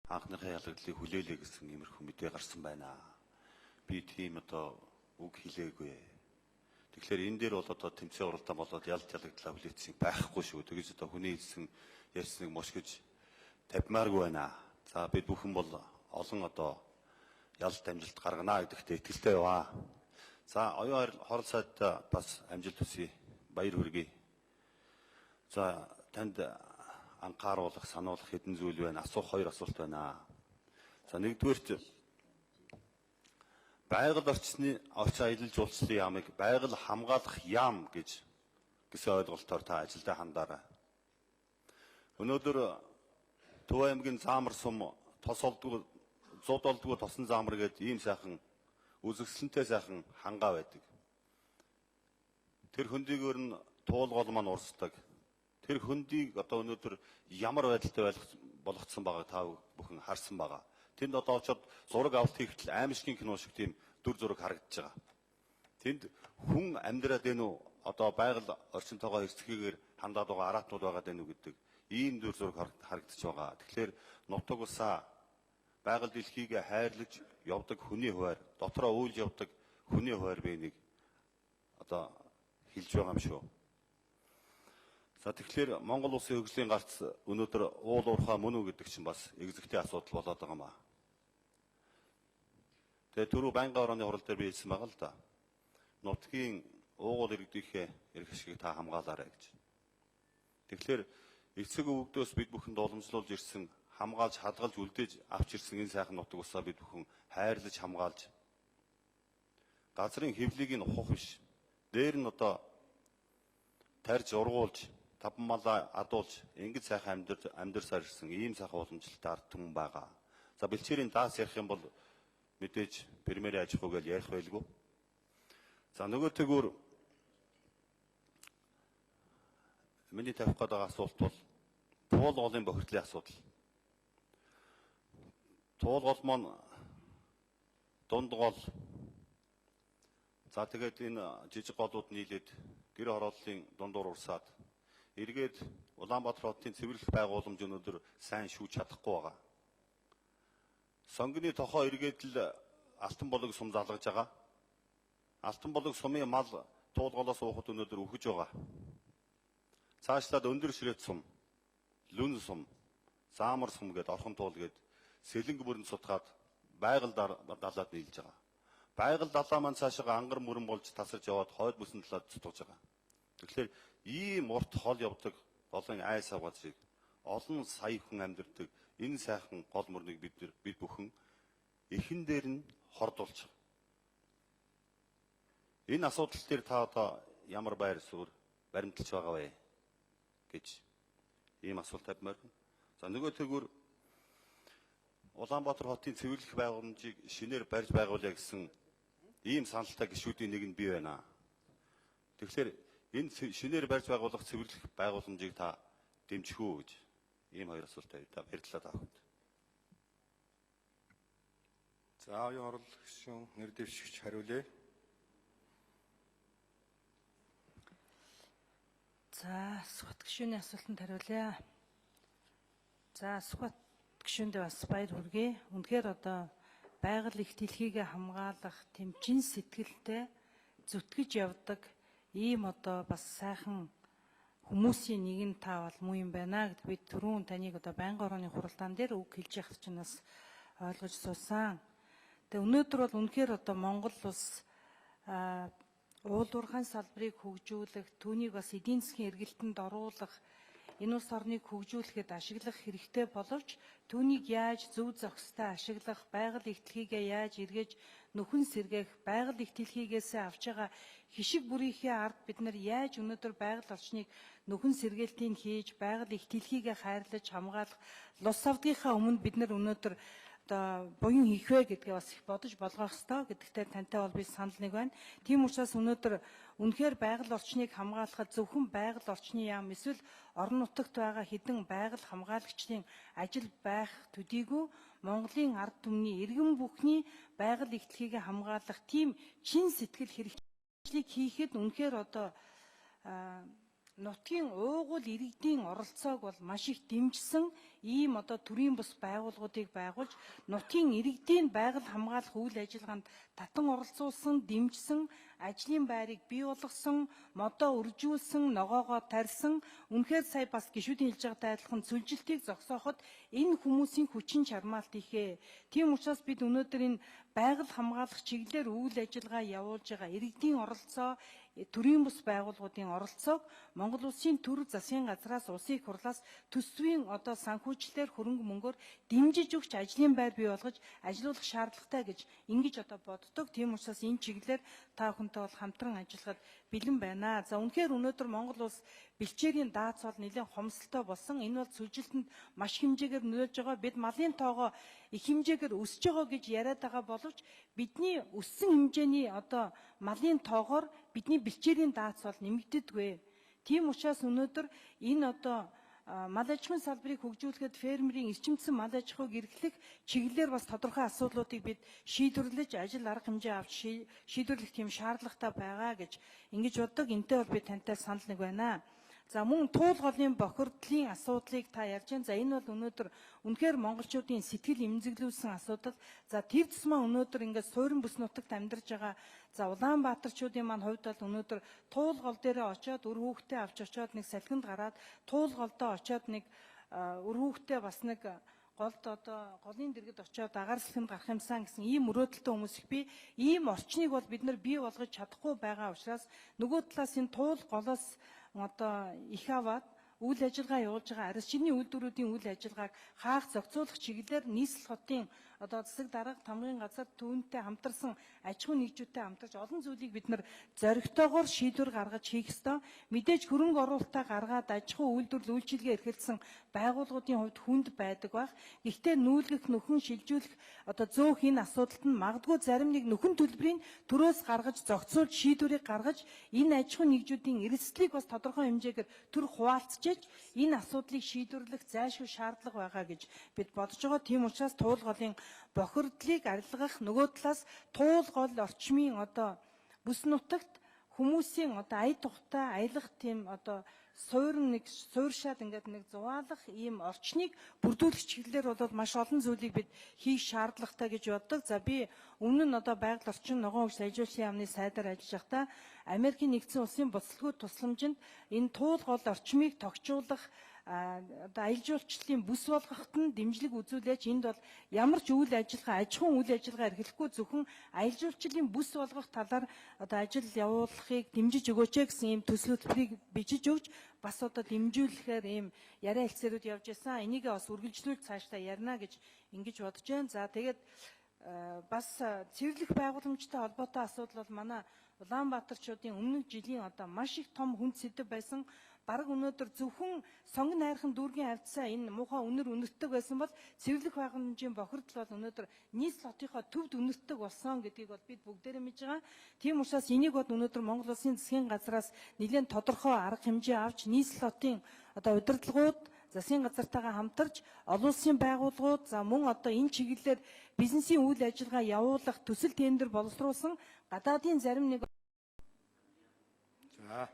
анхныхаа ялагдлыг хүлээлээ гэсэн иймэрхүү мэдээ гарсан байна. Би тийм одоо үг хэлээгүй. Тэгэхээр энэ дээр бол одоо тэмцээн уралдаан болоод ялж ялагдлаа хүлээцсэн байхгүй шүү. Тэгээс одоо хүний хэлсэн ярьсныг мушгиж тавьмааргүй байна. За бид бүхэн бол олон одоо ялалт амжилт гаргана гэдэгт итгэлтэй яваа. За оюун хорол сайд бас амжилт хүсье. Баяр хүргэе. За танд анхааруулах, сануулах хэдэн зүйл байна. Асуух хоёр асуулт байна. За нэгдүгээрт байгаль орчин аялал жуулчлалын яамыг байгаль хамгаалах яам гэсэн ойлголтоор та ажилдаа хандаарай. Өнөөдөр Төв аймгийн заамар сум тос олдгүй 100 олдгүй тосон заамар гэдэг ийм сайхан үзэгсэлэнтэй сайхан хангаа байдаг. Тэр хөндийгээр нь туулгол маань урсдаг. Тэр хөндийг одоо өнөөдөр ямар байдалтай болгоцсон байгааг та бүхэн харсан байгаа. Тэнд одоо очоод зураг авалт хийхдээ аимшигын кино шиг тийм дүр зураг харагдаж байгаа. Тэнд хүн амьдраад байна уу? Одоо байгаль орчинтойгоо хэсгэгээр хандаад байгаа араатнууд байгаа даа нү гэдэг ийм дүр зураг харагдаж байгаа. Тэгэхээр нутаг усаа байгаль дэлхийг хайрлаж явдаг хүний хуваар, дотроо уйлж явдаг хүний хуваар би нэг одоо хэлж байгаа юм шүү. За тэгэхээр Монгол улсын хөгжлийн гарц өнөөдөр уул уурхай мөн үү гэдэг чинь бас экзекутив асуудал болоод байгаа юм аа. Тэгээ түрүү байнгын орооны хурал дээр би хэлсэн байгаа л да. Нутгийн уугуул иргэдийнхээ эрх ашигыг та хамгаалаарай гэж. Тэгэхээр эцэг өвгдөөс бид бүхэн дооломжлуулж ирсэн, хамгаалж, хадгалж, үлдээж авч ирсэн энэ сайхан нутаг усаа бид бүхэн хайрлаж, хамгаалж газрын хэвлийг нь ухах биш. Дээр нь одоо тарж ургуулж, таван малаа адуулж, ингэж сайхан амьдарсаар ирсэн ийм сайхан уламжлалтай ард түмэн байгаа. За бэлчээрийн даас ярих юм бол мэдээж премьерийн аж ахуй гэж ярих байлгүй. За нөгөө тэгүр миний тавих гэдэг асуулт бол туулгын бохирдлын асуудал. Туулгол маань дунд гол. За тэгээд энэ жижиг голууд нийлээд гэр хорооллын дундуур урсаад эргээд Улаанбаатар хотын цэвэрлэх байгууламж өнөөдөр сайн шүүж чадахгүй байгаа. Сонгины тохоо эргээд л Алтан болог сум залгаж байгаа. Алтан болог сумын мал туулголоос уухад өнөөдөр үхэж байгаа. Цаашлаад өндөр ширээт сум, лүн сум, заамар сум гээд орхон туул гээд сэлэнг бүрэн сутгаад байгаль далаад нийлж байгаа. Байгаль далаа маань цаашаа ангар мөрөн болж тасарч яваад хойд бүсэн талаад цутгаж байгаа. Тэгэхээр ийм урт хол явдаг олон айс аваад шиг олон сая хүн амьдардаг энэ сайхан гол мөрнийг бид бүхэн эхэн дээр нь хордуулж байгаа. Энэ асуудал дээр та одоо ямар байр суурь баримталж байгаа вэ гэж ийм асуулт тавьмаар байна. За нөгөө тэгүр Улаанбаатар хотын цэвэрлэх байгууламжийг шинээр барьж байгуулъя гэсэн ийм саналтай гишүүдийн нэг нь би байна. Тэгэхээр энэ шинээр барьж байгуулах цэвэрлэх байгууламжийг та дэмжих үү гэж ийм хоёр асуулт тавьлаа. Баярлалаа та бүхэнд. За оюун хорол гишүүн нэр дэвшигч хариулъя. За Сүхбат гишүүний асуултанд хариулъя. За Сүхбат гишүүндээ бас баяр хүргэе. Үнэхээр одоо байгаль их дэлхийг хамгаалах тэм чин сэтгэлтэй зүтгэж явдаг ийм одоо бас сайхан хүмүүсийн нэг нь та бол муу юм байна гэд бид түрүүн таныг одоо байнгын орооны хуралдаан дээр үг хэлж явах чинь бас ойлгож суусан. Тэгээ өнөөдөр бол үнэхээр одоо Монгол улс уулуурхайн салбарыг хөгжүүлэх, түүнийг бас эдийн засгийн эргэлтэнд оруулах, энэ улс орныг хөгжүүлэхэд ашиглах хэрэгтэй боловч түүнийг яаж зөв зохистой ашиглах, байгаль их дэлхийгээ яаж эргэж нөхөн сэргээх, байгаль их дэлхийгээс авч байгаа хишиг бүрийнхээ ард бид нар яаж өнөөдөр байгаль орчныг нөхөн сэргээлтийг хийж, байгаль их дэлхийгээ хайрлаж хамгаалах, лус авдгийнхаа өмнө бид нар өнөөдөр одоо буян хийх вэ гэдгээ бас их бодож болгох ёстой гэдэгтээ тантай бол би санал нэг байна. Тийм учраас өнөөдөр үнэхээр байгаль орчныг хамгаалахад зөвхөн байгаль орчны яам эсвэл орон нутагт байгаа хэдэн байгаль хамгаалагчдын ажил байх төдийгүй Монголын ард түмний иргэн бүхний байгаль их дэлхийг хамгаалах тийм чин сэтгэл хэрэгжлийг хийхэд үнэхээр одоо нутгийн уугуул иргэдийн оролцоог бол маш их дэмжсэн ийм одоо төрийн бус байгууллагуудыг байгуулж нутгийн иргэдийн байгаль хамгаалах үйл ажиллагаанд татан оролцуулсан, дэмжсэн, ажлын байрыг бий болгосон, модоо үржүүлсэн, ногоогоо тарьсан, үнэхээр сая бас гишүүдийн хэлж байгаатай адилхан сүлжилтийг зогсооход энэ хүмүүсийн хүчин чармаалт ихээ. Тийм учраас бид өнөөдөр энэ байгаль хамгаалах чиглэлээр үйл ажиллагаа явуулж байгаа иргэдийн оролцоо, төрийн бус байгууллагуудын оролцоог Монгол Улсын төр засгийн газраас улсын их хурлаас төсвийн одоо санхүүжилтээр хөрөнгө мөнгөөр дэмжиж өгч ажлын байр бий болгож ажилуулах шаардлагатай гэж ингэж одоо боддог. Тийм учраас энэ чиглэлээр та бүхэнтэй бол хамтран ажиллахад бэлэн байна. За үнэхээр өнөөдөр Монгол улс бэлчээрийн даацс бол нэлээд хомсолтой болсон. Энэ бол сүлжилтэнд маш хэмжээгээр нөлөөлж байгаа. Бид малын тоогоо их хэмжээгээр өсөж байгаа гэж яриад байгаа боловч бидний өссөн хэмжээний одоо малын тоогоор бидний бэлчээрийн даацс бол нэмэгддэггүй. Тийм учраас өнөөдөр энэ одоо мал аж ахуйн салбарыг хөгжүүлэхэд фермерийн эрчимцэн мал аж ахуйг эрхлэх чиглэлээр бас тодорхой асуудлуудыг бид шийдвэрлэж ажил арга хэмжээ авч шийдвэрлэх тийм шаардлагатай байгаа гэж ингэж боддог. Энтэй бол би тантай санал нэг байна. За мөн туул голын бохирдлын асуудлыг та ярьж байна. За энэ бол өнөөдөр үнэхээр монголчуудын сэтгэл эмзэглүүлсэн асуудал. За тэр тусмаа өнөөдөр ингээд суурин бүс нутагт амьдарч байгаа за Улаанбаатарчуудын маань хувьд бол өнөөдөр туул гол дээрээ очиод өр хүүхдээ авч очиод нэг салхинд гараад туул голдоо очиод нэг өр хүүхдээ бас нэг голд одоо голын дэргэд очиод агаар салхинд гарах юмсан гэсэн ийм мөрөөдөлтөй хүмүүс их бий. Ийм орчныг бол бид нар бий болгож чадахгүй байгаа учраас нөгөө талаас энэ туул голоос одоо их аваад үйл ажиллагаа явуулж байгаа арьс чиний үйлдвэрүүдийн үйл ажиллагааг хаах зохицуулах чиглэлээр нийслэл хотын одоо засаг дарга тамгын газар түүнтэй хамтарсан аж ахуйн нэгжүүдтэй хамтарч олон зүйлийг бид нар зоригтойгоор шийдвэр гаргаж хийх ёстой. Мэдээж хөрөнгө оруулалтаа гаргаад аж ахуй үйлдвэрлэл үйлчилгээ эрхэлсэн байгууллагуудын хувьд хүнд байдаг баг. Гэхдээ нүүлгэх, нөхөн шилжүүлэх одоо зөөх энэ асуудалд нь магадгүй зарим нэг нөхөн төлбөрийн төрөөс гаргаж зохицуулж шийдвэрийг гаргаж энэ аж ахуйн нэгжүүдийн эрсдлийг бас тодорхой хэмжээгээр төр хуваалцаж энэ асуудлыг шийдвэрлэх зайлшгүй шаардлага байгаа гэж бид бодож байгаа. Тийм учраас туул голын бохирдлыг арилгах нөгөө талаас туул гол орчмын одоо бүс нутагт хүмүүсийн одоо ая тухтай аялах тийм одоо суурьшаад ингээд нэг зугаалах ийм орчныг бүрдүүлэх чиглэлээр бол маш олон зүйлийг бид хийх шаардлагатай гэж боддог. За би өмнө нь одоо байгаль орчин ногоон хөгжил ажилуулсан яамны сайдаар ажиллаж байхдаа Америкийн нэгдсэн улсын буцалгүй тусламжинд энэ туул гол орчмыг тогтжуулах одоо аялал жуулчлалын бүс болгоход нь дэмжлэг үзүүлээч. Энд бол ямар ч үйл ажиллагаа, аж ахуйн үйл ажиллагаа эрхлэхгүй зөвхөн аялал жуулчлалын бүс болгох талаар одоо ажил явуулахыг дэмжиж өгөөч гэсэн ийм төсөл хөтөлбөрийг бичиж өгч бас одоо дэмжүүлэхээр ийм яриа хэлцээрүүд явж байсан. Энийгээ бас үргэлжлүүлж цаашдаа ярина гэж ингэж бодож байна. За тэгээд бас цэвэрлэх байгууламжтай холбоотой асуудал бол манай Улаанбаатарчуудын өмнөх жилийн одоо маш их том хүнд сэдэв байсан. Бараг өнөөдөр зөвхөн сонгон найрхан дүүргийн хавцаа энэ муухай үнэр үнэртдэг байсан бол цэвэрлэх байгууламжийн бохирдол бол өнөөдөр нийслэл хотынхоо төвд үнэртдэг болсон гэдгийг бол бид бүгдээрээ мэдж байгаа. Тийм учраас энийг бол өнөөдөр Монгол Улсын засгийн газраас нэлээд тодорхой арга хэмжээ авч нийслэл хотын одоо удирдлагууд засгийн газартайгаа хамтарч олон улсын байгууллагууд за мөн одоо энэ чиглэлээр бизнесийн үйл ажиллагаа явуулах төсөл тендер боловсруулсан гадаадын зарим нэг За